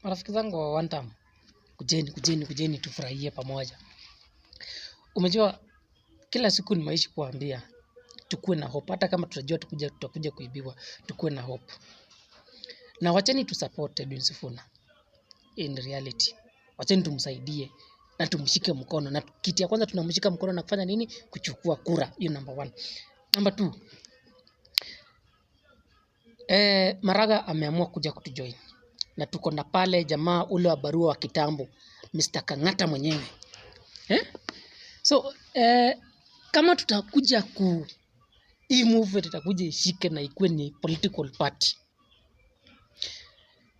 Marafiki zangu wa one time, kujeni tufurahie pamoja. Umejua kila siku ni maishi kuambia tukue na hope, hata kama tutajua tutakuja kuibiwa, tukue na hope. Na wacheni tusupport Edwin Sifuna in reality. Wacheni tumsaidie na tumshike mkono, na kitu ya kwanza tunamshika mkono na kufanya nini? Kuchukua kura. Hiyo number 1. Number 2, Maraga ameamua kuja kutujoin. Na tuko na pale jamaa ule wa barua wa kitambo, Mr. Kang'ata mwenyewe. So, kama tutakuja hii movement itakuja ishike na ikuwe ni political party.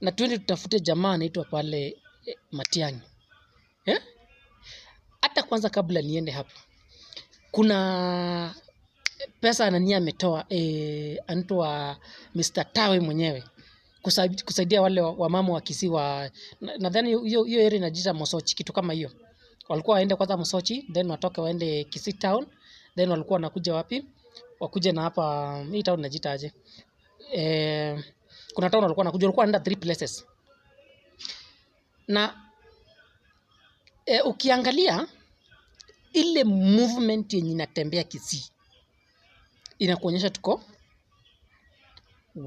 Na tuende tutafute jamaa anaitwa pale Matiang'i. Hata kwanza kabla niende hapo, kuna pesa Anania ametoa anaitwa Mr. Tawe mwenyewe kusaidia wale wamama wa Kisii nadhani hiyo area inajiita Mosochi, kitu kama hiyo. Walikuwa waende kwanza Mosochi, then watoke waende Kisii town, then walikuwa wanakuja wapi? Wakuje na hapa hii town inajiita aje? Kuna town walikuwa wanaenda 3 places. Na ukiangalia ile movement yenye inatembea Kisii inakuonyesha tuko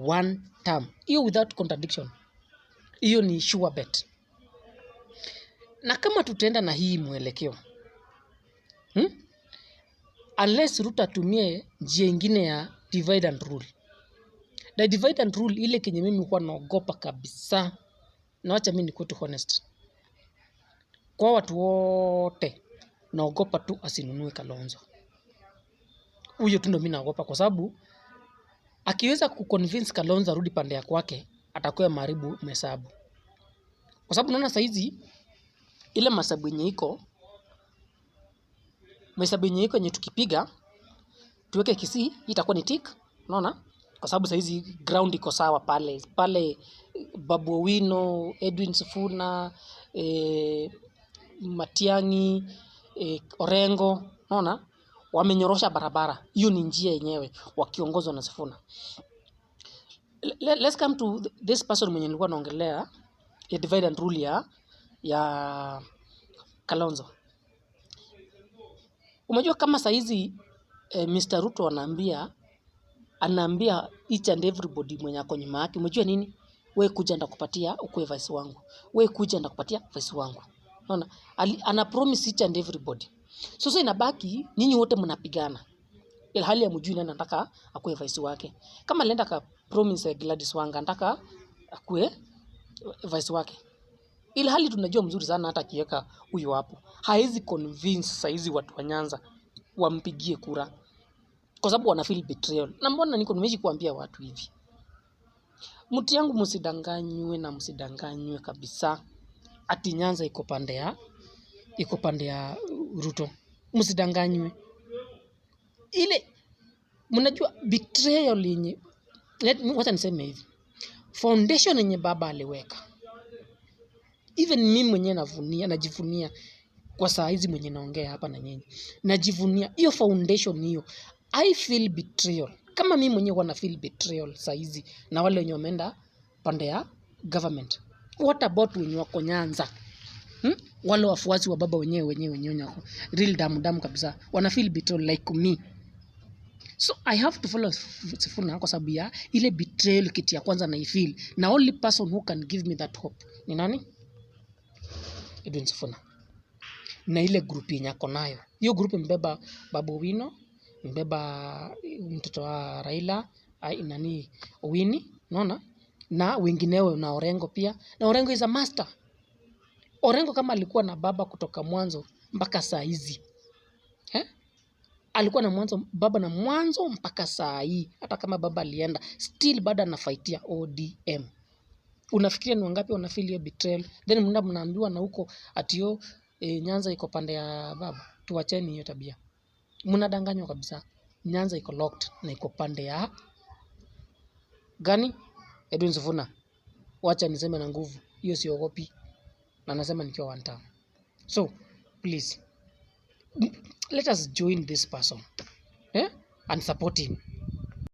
one term. Hiyo without contradiction. Hiyo ni sure bet. Na kama tutaenda na hii mwelekeo, unless Ruto atumie njia ingine ya divide and rule. Na divide and rule ile kenye mimi huwa naogopa kabisa. Na wacha mimi nikuwe tu honest. Kwa watu wote naogopa tu asinunue Kalonzo. Huyo tu ndo mimi naogopa, kwa sababu akiweza kuconvince Kalonzo arudi pande ya kwake, atakuwa maharibu hesabu. Kwa sababu unaona saa hizi ile mahesabu yenye iko yenye tukipiga tuweke Kisii itakuwa ni tick, unaona? Kwa sababu saa hizi ground iko sawa pale Babu Owino, Edwin Sifuna, Matiang'i, Orengo, unaona? Wamenyorosha barabara. Hiyo ni njia yenyewe wakiongozwa na Sifuna. Let's come to this person mwenye nilikuwa naongelea ya divide and rule ya Kalonzo. Umejua kama saa hizi Mr. Ruto anaambia each and everybody mwenye ako nyuma yake, umejua nini? Wewe kuja ndakupatia ukue vice wangu. Wewe kuja ndakupatia vice wangu. Unaona? Ana promise each and everybody. Sasa inabaki nyinyi wote mnapigana. Ilhali ya mjui nani anataka akue vice wake. Kama alienda ka promise Gladys Wanga anataka akue vice wake. Ilhali tunajua mzuri sana hata akiweka huyo hapo, haizi convince saizi watu wa Nyanza wampigie kura, kwa sababu wana feel betrayal. Na mbona niko nimeji kuambia watu hivi, mtu yangu msidanganywe kabisa ati Nyanza iko pande ya Ruto. Msidanganywe. Ile mnajua betrayal yenye, wacha niseme hivi, foundation yenye baba aliweka, even mimi mwenyewe najivunia kwa saa hizi mwenye naongea hapa na nyinyi. Najivunia hiyo foundation hiyo. I feel betrayal. Kama mimi mwenyewe wana feel betrayal saa hizi na wale wenye wameenda pande ya government. What about wenye wako Nyanza? Wale wafuasi wa baba wenyewe real damu kabisa. Wana feel betrayal like me. So I have to follow Sifuna kwa sababu ya ile betrayal kiti ya kwanza na feel. Na only person who can give me that hope ni nani? Edwin Sifuna. Na ile group yenye ako nayo. Hiyo group mbeba Babu Owino, mbeba mtoto wa Raila, Owini, unaona? Na wengineo na Orengo pia. Na Orengo is a master. Orengo kama alikuwa na baba kutoka mwanzo mpaka saa hizi. Alikuwa na baba na mwanzo mpaka saa hii. Hata kama baba alienda, still bado anafaitia ODM. Unafikiria ni wangapi wanafeel hiyo betrayal? Then mnaambiwa na huko ati Nyanza iko pande ya baba. Tuacheni hiyo tabia. Mnadanganywa kabisa. Nyanza iko locked na iko pande ya gani? Edwin Sifuna. Wacha niseme na nguvu. Hiyo siogopi. Na nasema nikiwa one time. So, please, let us join this person. And support him.